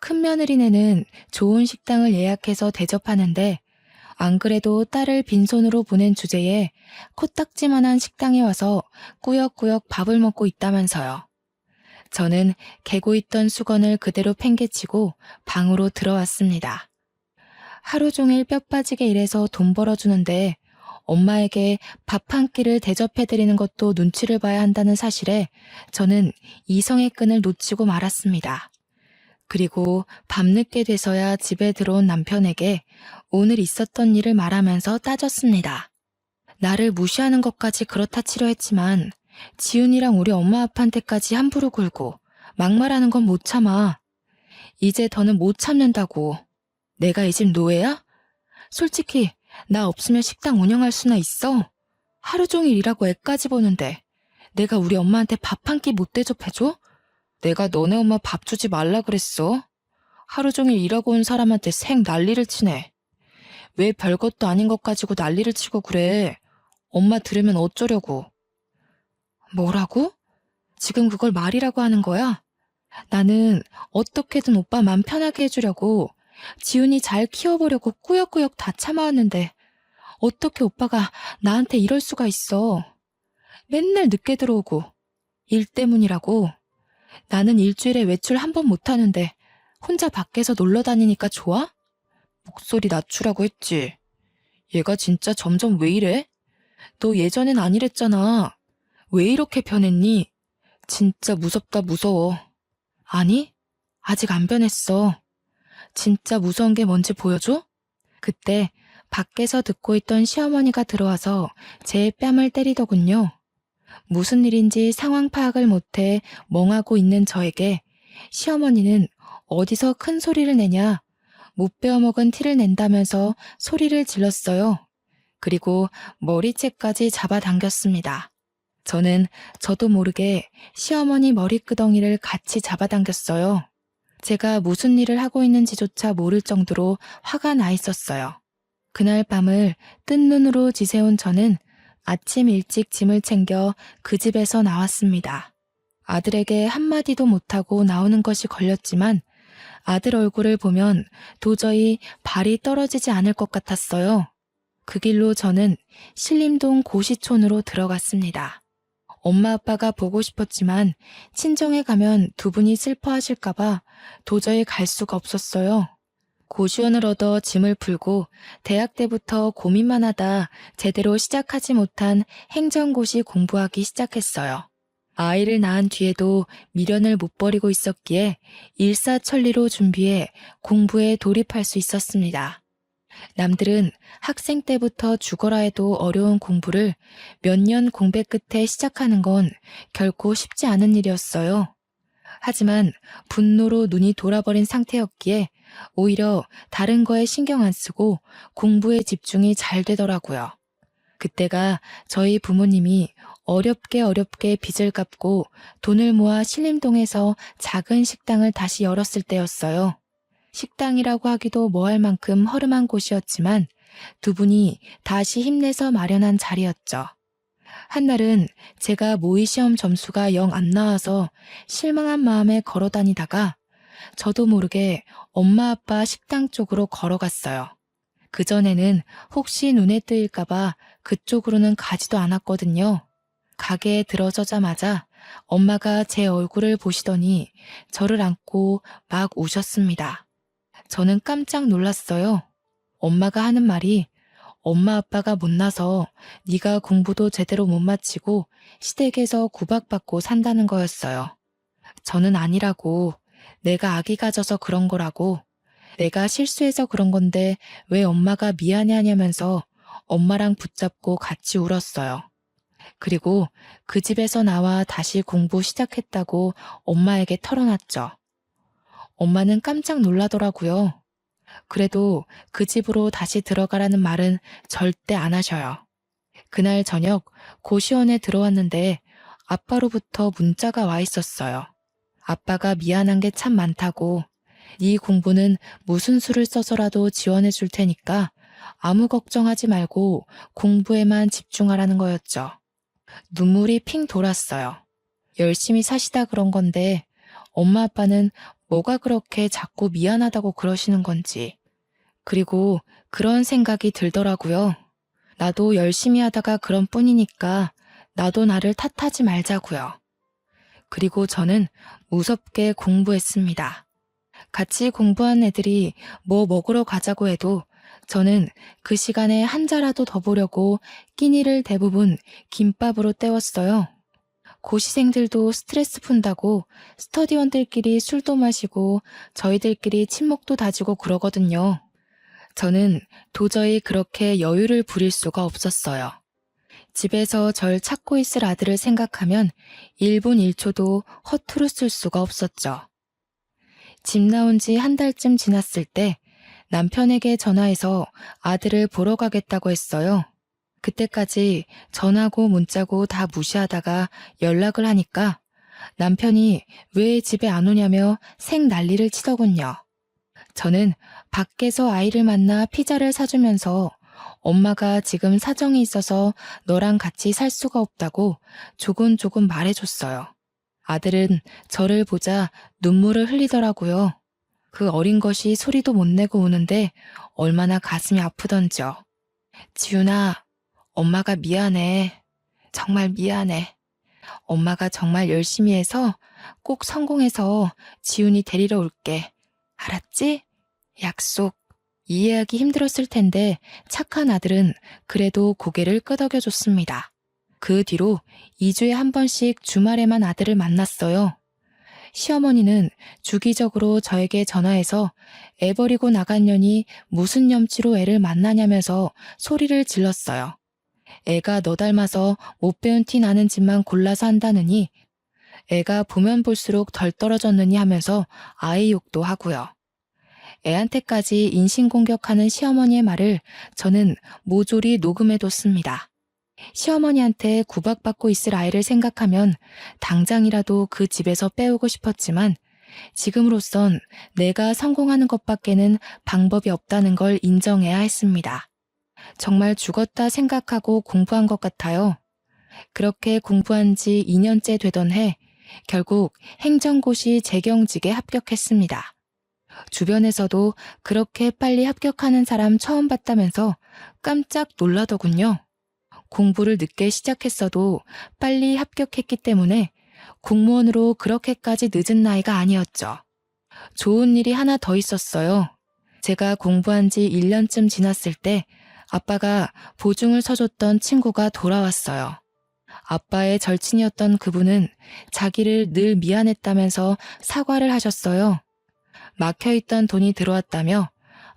큰며느리네는 좋은 식당을 예약해서 대접하는데 안 그래도 딸을 빈손으로 보낸 주제에 코딱지만한 식당에 와서 꾸역꾸역 밥을 먹고 있다면서요. 저는 개고 있던 수건을 그대로 팽개치고 방으로 들어왔습니다. 하루 종일 뼈 빠지게 일해서 돈 벌어주는데 엄마에게 밥 한 끼를 대접해드리는 것도 눈치를 봐야 한다는 사실에 저는 이성의 끈을 놓치고 말았습니다. 그리고 밤늦게 돼서야 집에 들어온 남편에게 오늘 있었던 일을 말하면서 따졌습니다. 나를 무시하는 것까지 그렇다 치려 했지만 지훈이랑 우리 엄마 아빠한테까지 함부로 굴고 막말하는 건 못 참아. 이제 더는 못 참는다고. 내가 이 집 노예야? 솔직히 나 없으면 식당 운영할 수나 있어? 하루 종일 일하고 애까지 보는데 내가 우리 엄마한테 밥 한 끼 못 대접해줘? 내가 너네 엄마 밥 주지 말라 그랬어. 하루 종일 일하고 온 사람한테 생 난리를 치네. 왜 별것도 아닌 것 가지고 난리를 치고 그래. 엄마 들으면 어쩌려고. 뭐라고? 지금 그걸 말이라고 하는 거야? 나는 어떻게든 오빠 맘 편하게 해주려고 지훈이 잘 키워보려고 꾸역꾸역 다 참아왔는데 어떻게 오빠가 나한테 이럴 수가 있어. 맨날 늦게 들어오고 일 때문이라고. 나는 일주일에 외출 한 번 못하는데 혼자 밖에서 놀러 다니니까 좋아? 목소리 낮추라고 했지. 얘가 진짜 점점 왜 이래? 너 예전엔 안 이랬잖아. 왜 이렇게 변했니? 진짜 무섭다 무서워. 아니, 아직 안 변했어. 진짜 무서운 게 뭔지 보여줘? 그때 밖에서 듣고 있던 시어머니가 들어와서 제 뺨을 때리더군요. 무슨 일인지 상황 파악을 못해 멍하고 있는 저에게 시어머니는 어디서 큰 소리를 내냐, 못 베어먹은 티를 낸다면서 소리를 질렀어요. 그리고 머리채까지 잡아당겼습니다. 저는 저도 모르게 시어머니 머리끄덩이를 같이 잡아당겼어요. 제가 무슨 일을 하고 있는지조차 모를 정도로 화가 나 있었어요. 그날 밤을 뜬 눈으로 지새운 저는 아침 일찍 짐을 챙겨 그 집에서 나왔습니다. 아들에게 한마디도 못하고 나오는 것이 걸렸지만 아들 얼굴을 보면 도저히 발이 떨어지지 않을 것 같았어요. 그 길로 저는 신림동 고시촌으로 들어갔습니다. 엄마 아빠가 보고 싶었지만 친정에 가면 두 분이 슬퍼하실까봐 도저히 갈 수가 없었어요. 고시원을 얻어 짐을 풀고 대학 때부터 고민만 하다 제대로 시작하지 못한 행정고시 공부하기 시작했어요. 아이를 낳은 뒤에도 미련을 못 버리고 있었기에 일사천리로 준비해 공부에 돌입할 수 있었습니다. 남들은 학생 때부터 죽어라 해도 어려운 공부를 몇 년 공백 끝에 시작하는 건 결코 쉽지 않은 일이었어요. 하지만 분노로 눈이 돌아버린 상태였기에 오히려 다른 거에 신경 안 쓰고 공부에 집중이 잘 되더라고요. 그때가 저희 부모님이 어렵게 빚을 갚고 돈을 모아 신림동에서 작은 식당을 다시 열었을 때였어요. 식당이라고 하기도 뭐할 만큼 허름한 곳이었지만 두 분이 다시 힘내서 마련한 자리였죠. 한날은 제가 모의 시험 점수가 영 안 나와서 실망한 마음에 걸어 다니다가 저도 모르게 엄마 아빠 식당 쪽으로 걸어갔어요. 그전에는 혹시 눈에 뜨일까봐 그쪽으로는 가지도 않았거든요. 가게에 들어서자마자 엄마가 제 얼굴을 보시더니 저를 안고 막 우셨습니다. 저는 깜짝 놀랐어요. 엄마가 하는 말이 엄마 아빠가 못나서 네가 공부도 제대로 못 마치고 시댁에서 구박받고 산다는 거였어요. 저는 아니라고, 내가 악이 가져서 그런 거라고, 내가 실수해서 그런 건데 왜 엄마가 미안해하냐면서 엄마랑 붙잡고 같이 울었어요. 그리고 그 집에서 나와 다시 공부 시작했다고 엄마에게 털어놨죠. 엄마는 깜짝 놀라더라고요. 그래도 그 집으로 다시 들어가라는 말은 절대 안 하셔요. 그날 저녁 고시원에 들어왔는데 아빠로부터 문자가 와 있었어요. 아빠가 미안한 게 참 많다고, 네 공부는 무슨 수를 써서라도 지원해 줄 테니까 아무 걱정하지 말고 공부에만 집중하라는 거였죠. 눈물이 핑 돌았어요. 열심히 사시다 그런 건데 엄마 아빠는 뭐가 그렇게 자꾸 미안하다고 그러시는 건지. 그리고 그런 생각이 들더라고요. 나도 열심히 하다가 그런 뿐이니까 나도 나를 탓하지 말자고요. 그리고 저는 무섭게 공부했습니다. 같이 공부한 애들이 뭐 먹으러 가자고 해도 저는 그 시간에 한 자라도 더 보려고 끼니를 대부분 김밥으로 때웠어요. 고시생들도 스트레스 푼다고 스터디원들끼리 술도 마시고 저희들끼리 친목도 다지고 그러거든요. 저는 도저히 그렇게 여유를 부릴 수가 없었어요. 집에서 절 찾고 있을 아들을 생각하면 1분 1초도 허투루 쓸 수가 없었죠. 집 나온 지 한 달쯤 지났을 때 남편에게 전화해서 아들을 보러 가겠다고 했어요. 그때까지 전화고 문자고 다 무시하다가 연락을 하니까 남편이 왜 집에 안 오냐며 생 난리를 치더군요. 저는 밖에서 아이를 만나 피자를 사주면서 엄마가 지금 사정이 있어서 너랑 같이 살 수가 없다고 조곤조곤 말해줬어요. 아들은 저를 보자 눈물을 흘리더라고요. 그 어린 것이 소리도 못 내고 우는데 얼마나 가슴이 아프던지요. 지훈아, 엄마가 미안해. 정말 미안해. 엄마가 정말 열심히 해서 꼭 성공해서 지훈이 데리러 올게. 알았지? 약속. 이해하기 힘들었을 텐데 착한 아들은 그래도 고개를 끄덕여줬습니다. 그 뒤로 2주에 한 번씩 주말에만 아들을 만났어요. 시어머니는 주기적으로 저에게 전화해서 애 버리고 나간 년이 무슨 염치로 애를 만나냐면서 소리를 질렀어요. 애가 너 닮아서 못 배운 티 나는 집만 골라서 한다느니, 애가 보면 볼수록 덜 떨어졌느니 하면서 아이 욕도 하고요. 애한테까지 인신공격하는 시어머니의 말을 저는 모조리 녹음해뒀습니다. 시어머니한테 구박받고 있을 아이를 생각하면 당장이라도 그 집에서 빼오고 싶었지만 지금으로선 내가 성공하는 것밖에는 방법이 없다는 걸 인정해야 했습니다. 정말 죽었다 생각하고 공부한 것 같아요. 그렇게 공부한 지 2년째 되던 해 결국 행정고시 재경직에 합격했습니다. 주변에서도 그렇게 빨리 합격하는 사람 처음 봤다면서 깜짝 놀라더군요. 공부를 늦게 시작했어도 빨리 합격했기 때문에 공무원으로 그렇게까지 늦은 나이가 아니었죠. 좋은 일이 하나 더 있었어요. 제가 공부한 지 1년쯤 지났을 때 아빠가 보증을 서줬던 친구가 돌아왔어요. 아빠의 절친이었던 그분은 자기를 늘 미안했다면서 사과를 하셨어요. 막혀있던 돈이 들어왔다며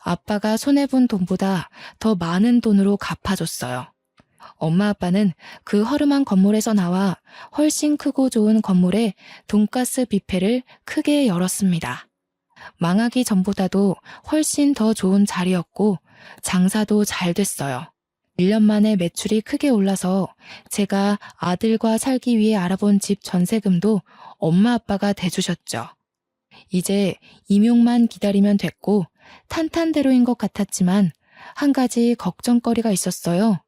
아빠가 손해본 돈보다 더 많은 돈으로 갚아줬어요. 엄마 아빠는 그 허름한 건물에서 나와 훨씬 크고 좋은 건물에 돈가스 뷔페를 크게 열었습니다. 망하기 전보다도 훨씬 더 좋은 자리였고 장사도 잘 됐어요. 1년 만에 매출이 크게 올라서 제가 아들과 살기 위해 알아본 집 전세금도 엄마 아빠가 대주셨죠. 이제 임용만 기다리면 됐고 탄탄대로인 것 같았지만 한 가지 걱정거리가 있었어요.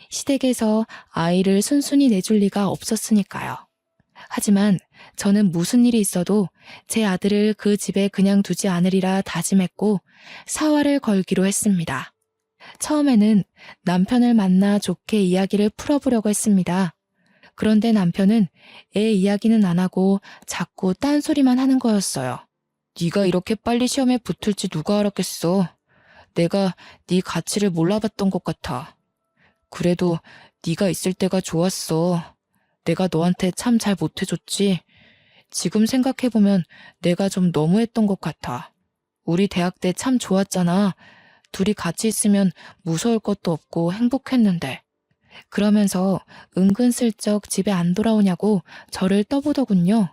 시댁에서 아이를 순순히 내줄 리가 없었으니까요. 하지만 저는 무슨 일이 있어도 제 아들을 그 집에 그냥 두지 않으리라 다짐했고 사활을 걸기로 했습니다. 처음에는 남편을 만나 좋게 이야기를 풀어보려고 했습니다. 그런데 남편은 애 이야기는 안 하고 자꾸 딴소리만 하는 거였어요. 네가 이렇게 빨리 시험에 붙을지 누가 알았겠어. 내가 네 가치를 몰라봤던 것 같아. 그래도 네가 있을 때가 좋았어. 내가 너한테 참 잘 못해줬지. 지금 생각해보면 내가 좀 너무했던 것 같아. 우리 대학 때 참 좋았잖아. 둘이 같이 있으면 무서울 것도 없고 행복했는데. 그러면서 은근슬쩍 집에 안 돌아오냐고 저를 떠보더군요.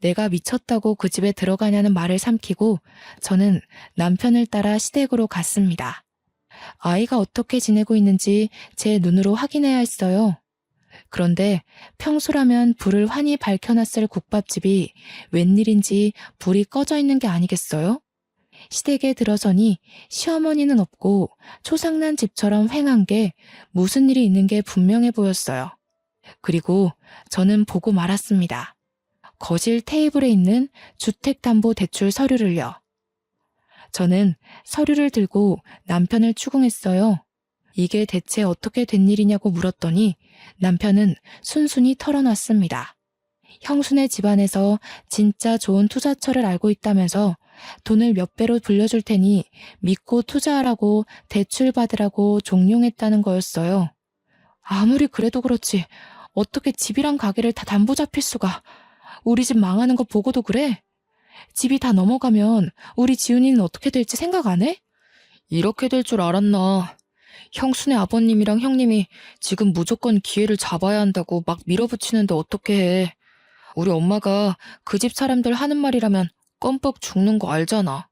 내가 미쳤다고 그 집에 들어가냐는 말을 삼키고 저는 남편을 따라 시댁으로 갔습니다. 아이가 어떻게 지내고 있는지 제 눈으로 확인해야 했어요. 그런데 평소라면 불을 환히 밝혀놨을 국밥집이 웬일인지 불이 꺼져 있는 게 아니겠어요? 시댁에 들어서니 시어머니는 없고 초상난 집처럼 휑한 게 무슨 일이 있는 게 분명해 보였어요. 그리고 저는 보고 말았습니다. 거실 테이블에 있는 주택담보대출 서류를요. 저는 서류를 들고 남편을 추궁했어요. 이게 대체 어떻게 된 일이냐고 물었더니 남편은 순순히 털어놨습니다. 형수네 집안에서 진짜 좋은 투자처를 알고 있다면서 돈을 몇 배로 불려줄 테니 믿고 투자하라고 대출 받으라고 종용했다는 거였어요. 아무리 그래도 그렇지 어떻게 집이랑 가게를 다 담보 잡힐 수가. 우리 집 망하는 거 보고도 그래? 집이 다 넘어가면 우리 지훈이는 어떻게 될지 생각 안 해? 이렇게 될 줄 알았나. 형수네 아버님이랑 형님이 지금 무조건 기회를 잡아야 한다고 막 밀어붙이는데 어떻게 해. 우리 엄마가 그 집 사람들 하는 말이라면 껌뻑 죽는 거 알잖아.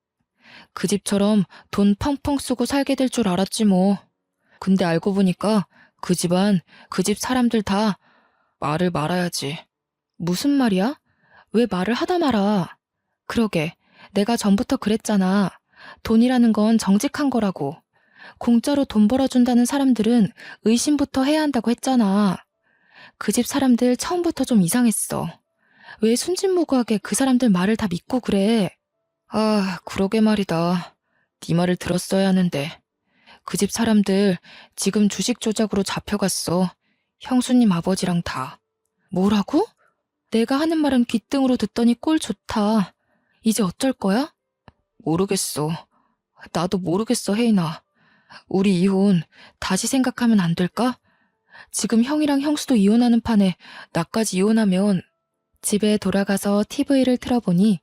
그 집처럼 돈 펑펑 쓰고 살게 될 줄 알았지 뭐. 근데 알고 보니까 그 집안, 그 집 사람들 다 말을 말아야지. 무슨 말이야? 왜 말을 하다 말아? 그러게, 내가 전부터 그랬잖아. 돈이라는 건 정직한 거라고. 공짜로 돈 벌어준다는 사람들은 의심부터 해야 한다고 했잖아. 그 집 사람들 처음부터 좀 이상했어. 왜 순진무구하게 그 사람들 말을 다 믿고 그래? 아, 그러게 말이다. 네 말을 들었어야 하는데. 그 집 사람들 지금 주식 조작으로 잡혀갔어. 형수님 아버지랑 다. 뭐라고? 내가 하는 말은 귓등으로 듣더니 꼴 좋다. 이제 어쩔 거야? 모르겠어. 나도 모르겠어, 혜인아. 우리 이혼 다시 생각하면 안 될까? 지금 형이랑 형수도 이혼하는 판에 나까지 이혼하면. 집에 돌아가서 TV를 틀어보니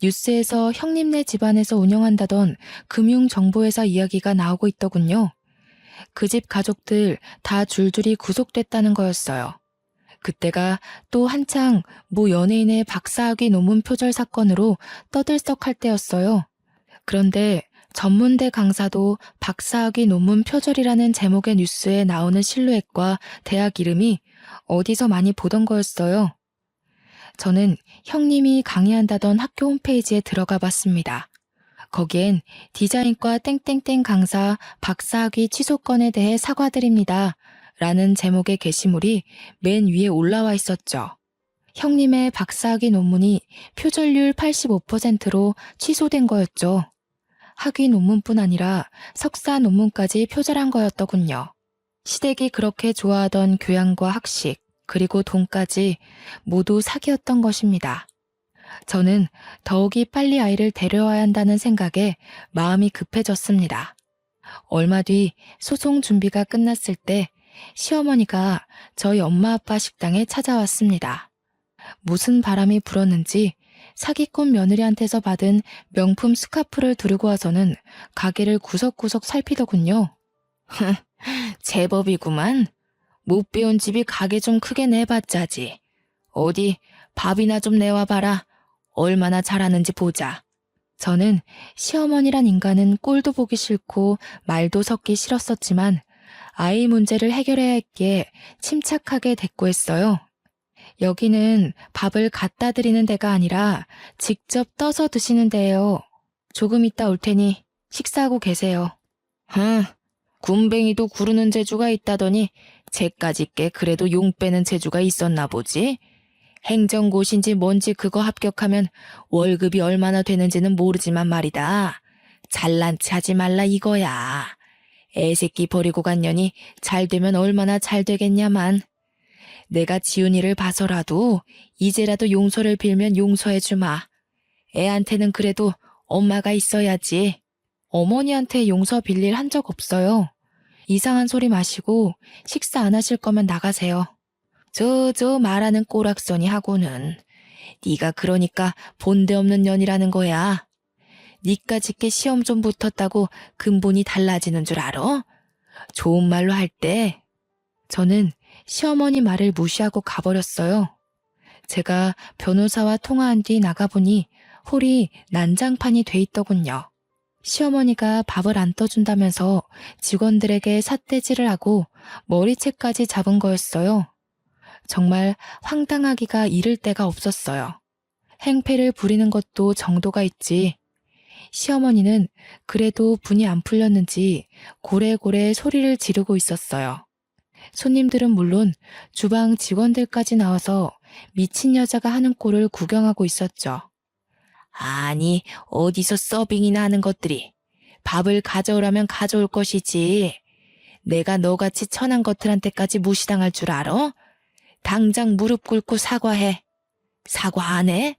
뉴스에서 형님네 집안에서 운영한다던 금융정보회사 이야기가 나오고 있더군요. 그 집 가족들 다 줄줄이 구속됐다는 거였어요. 그때가 또 한창 모 연예인의 박사학위 논문 표절 사건으로 떠들썩할 때였어요. 그런데 전문대 강사도 박사학위 논문 표절이라는 제목의 뉴스에 나오는 실루엣과 대학 이름이 어디서 많이 보던 거였어요. 저는 형님이 강의한다던 학교 홈페이지에 들어가 봤습니다. 거기엔 디자인과 땡땡땡 강사 박사학위 취소건에 대해 사과드립니다. 라는 제목의 게시물이 맨 위에 올라와 있었죠. 형님의 박사학위 논문이 표절률 85%로 취소된 거였죠. 학위 논문뿐 아니라 석사 논문까지 표절한 거였더군요. 시댁이 그렇게 좋아하던 교양과 학식, 그리고 돈까지 모두 사기였던 것입니다. 저는 더욱이 빨리 아이를 데려와야 한다는 생각에 마음이 급해졌습니다. 얼마 뒤 소송 준비가 끝났을 때 시어머니가 저희 엄마 아빠 식당에 찾아왔습니다. 무슨 바람이 불었는지 사기꾼 며느리한테서 받은 명품 스카프를 두르고 와서는 가게를 구석구석 살피더군요. 제법이구만. 못 배운 집이 가게 좀 크게 내봤자지. 어디 밥이나 좀 내와봐라. 얼마나 잘하는지 보자. 저는 시어머니란 인간은 꼴도 보기 싫고 말도 섞기 싫었었지만 아이 문제를 해결해야 했기에 침착하게 대꾸했어요. 여기는 밥을 갖다 드리는 데가 아니라 직접 떠서 드시는 데예요. 조금 있다 올 테니 식사하고 계세요. 군뱅이도 구르는 재주가 있다더니 쟤까지 게 그래도 용 빼는 재주가 있었나 보지? 행정고시인지 뭔지 그거 합격하면 월급이 얼마나 되는지는 모르지만 말이다. 잘난 체 하지 말라 이거야. 애새끼 버리고 간 년이 잘 되면 얼마나 잘 되겠냐만. 내가 지은 일을 봐서라도 이제라도 용서를 빌면 용서해주마. 애한테는 그래도 엄마가 있어야지. 어머니한테 용서 빌릴 한 적 없어요. 이상한 소리 마시고 식사 안 하실 거면 나가세요. 저 말하는 꼬락서니 하고는 네가 그러니까 본데 없는 년이라는 거야. 니까짓게 시험 좀 붙었다고 근본이 달라지는 줄 알아? 좋은 말로 할 때 저는 시어머니 말을 무시하고 가버렸어요. 제가 변호사와 통화한 뒤 나가보니 홀이 난장판이 돼 있더군요. 시어머니가 밥을 안 떠준다면서 직원들에게 삿대질을 하고 머리채까지 잡은 거였어요. 정말 황당하기가 이를 데가 없었어요. 행패를 부리는 것도 정도가 있지. 시어머니는 그래도 분이 안 풀렸는지 고래고래 소리를 지르고 있었어요. 손님들은 물론 주방 직원들까지 나와서 미친 여자가 하는 꼴을 구경하고 있었죠. 아니, 어디서 서빙이나 하는 것들이. 밥을 가져오라면 가져올 것이지. 내가 너같이 천한 것들한테까지 무시당할 줄 알아? 당장 무릎 꿇고 사과해. 사과 안 해?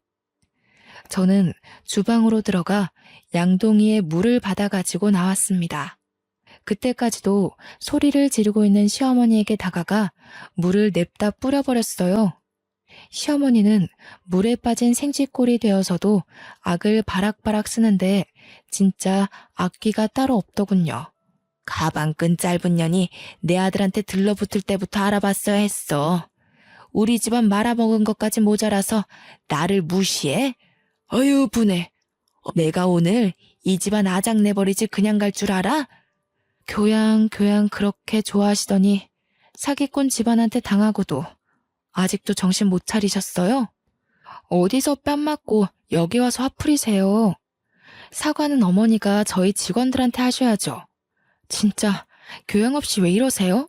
저는 주방으로 들어가 양동이에 물을 받아가지고 나왔습니다. 그때까지도 소리를 지르고 있는 시어머니에게 다가가 물을 냅다 뿌려버렸어요. 시어머니는 물에 빠진 생쥐꼴이 되어서도 악을 바락바락 쓰는데 진짜 악기가 따로 없더군요. 가방끈 짧은 년이 내 아들한테 들러붙을 때부터 알아봤어야 했어. 우리 집안 말아먹은 것까지 모자라서 나를 무시해? 어휴 분해. 내가 오늘 이 집안 아장 내버리지 그냥 갈 줄 알아? 교양 그렇게 좋아하시더니 사기꾼 집안한테 당하고도 아직도 정신 못 차리셨어요? 어디서 뺨 맞고 여기 와서 화풀이세요. 사과는 어머니가 저희 직원들한테 하셔야죠. 진짜 교양 없이 왜 이러세요?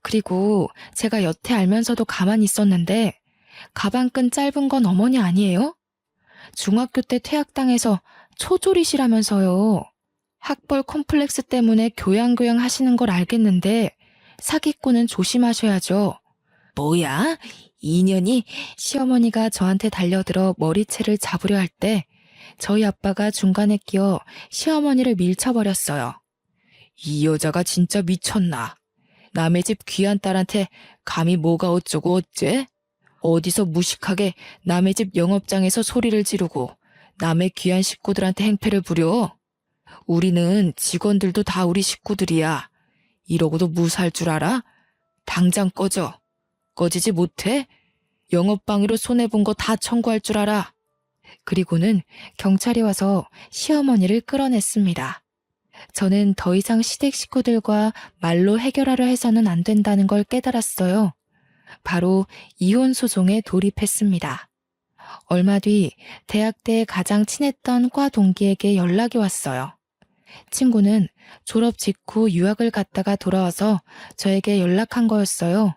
그리고 제가 여태 알면서도 가만히 있었는데 가방끈 짧은 건 어머니 아니에요? 중학교 때 퇴학당해서 초졸이시라면서요. 학벌 콤플렉스 때문에 교양 하시는 걸 알겠는데 사기꾼은 조심하셔야죠. 뭐야? 인연이. 시어머니가 저한테 달려들어 머리채를 잡으려 할 때 저희 아빠가 중간에 끼어 시어머니를 밀쳐버렸어요. 이 여자가 진짜 미쳤나? 남의 집 귀한 딸한테 감히 뭐가 어쩌고 어째? 어디서 무식하게 남의 집 영업장에서 소리를 지르고 남의 귀한 식구들한테 행패를 부려? 우리는 직원들도 다 우리 식구들이야. 이러고도 무사할 줄 알아? 당장 꺼져. 꺼지지 못해? 영업방해로 손해본 거 다 청구할 줄 알아. 그리고는 경찰이 와서 시어머니를 끌어냈습니다. 저는 더 이상 시댁 식구들과 말로 해결하려 해서는 안 된다는 걸 깨달았어요. 바로 이혼 소송에 돌입했습니다. 얼마 뒤 대학 때 가장 친했던 과 동기에게 연락이 왔어요. 친구는 졸업 직후 유학을 갔다가 돌아와서 저에게 연락한 거였어요.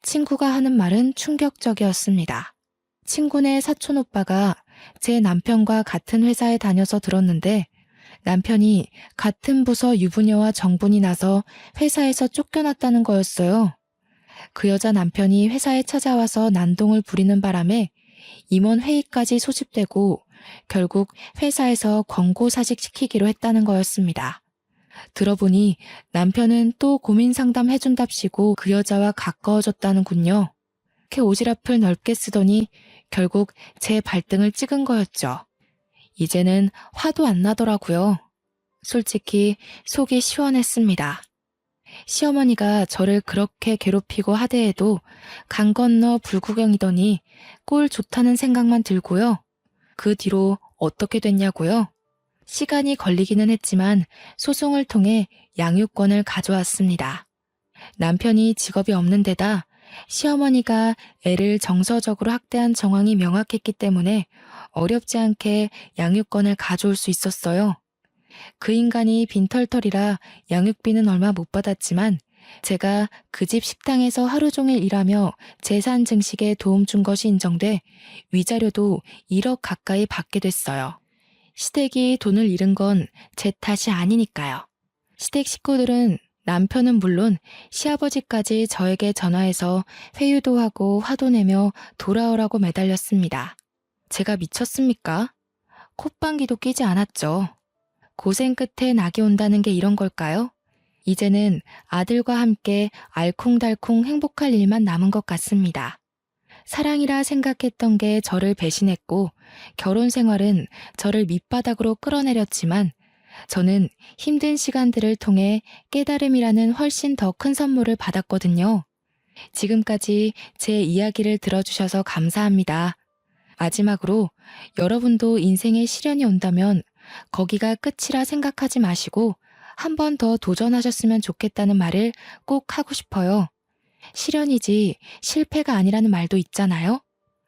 친구가 하는 말은 충격적이었습니다. 친구네 사촌 오빠가 제 남편과 같은 회사에 다녀서 들었는데 남편이 같은 부서 유부녀와 정분이 나서 회사에서 쫓겨났다는 거였어요. 그 여자 남편이 회사에 찾아와서 난동을 부리는 바람에 임원 회의까지 소집되고 결국 회사에서 권고사직 시키기로 했다는 거였습니다. 들어보니 남편은 또 고민 상담 해준답시고 그 여자와 가까워졌다는군요. 이렇게 오지랖을 넓게 쓰더니 결국 제 발등을 찍은 거였죠. 이제는 화도 안 나더라고요. 솔직히 속이 시원했습니다. 시어머니가 저를 그렇게 괴롭히고 하대해도 강 건너 불구경이더니 꼴 좋다는 생각만 들고요. 그 뒤로 어떻게 됐냐고요? 시간이 걸리기는 했지만 소송을 통해 양육권을 가져왔습니다. 남편이 직업이 없는 데다 시어머니가 애를 정서적으로 학대한 정황이 명확했기 때문에 어렵지 않게 양육권을 가져올 수 있었어요. 그 인간이 빈털털이라 양육비는 얼마 못 받았지만 제가 그 집 식당에서 하루 종일 일하며 재산 증식에 도움 준 것이 인정돼 위자료도 1억 가까이 받게 됐어요. 시댁이 돈을 잃은 건 제 탓이 아니니까요. 시댁 식구들은 남편은 물론 시아버지까지 저에게 전화해서 회유도 하고 화도 내며 돌아오라고 매달렸습니다. 제가 미쳤습니까? 콧방귀도 끼지 않았죠. 고생 끝에 낙이 온다는 게 이런 걸까요? 이제는 아들과 함께 알콩달콩 행복할 일만 남은 것 같습니다. 사랑이라 생각했던 게 저를 배신했고 결혼 생활은 저를 밑바닥으로 끌어내렸지만 저는 힘든 시간들을 통해 깨달음이라는 훨씬 더 큰 선물을 받았거든요. 지금까지 제 이야기를 들어주셔서 감사합니다. 마지막으로 여러분도 인생에 시련이 온다면 거기가 끝이라 생각하지 마시고 한 번 더 도전하셨으면 좋겠다는 말을 꼭 하고 싶어요. 시련이지 실패가 아니라는 말도 있잖아요.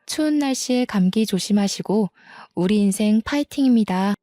추운 날씨에 감기 조심하시고 우리 인생 파이팅입니다.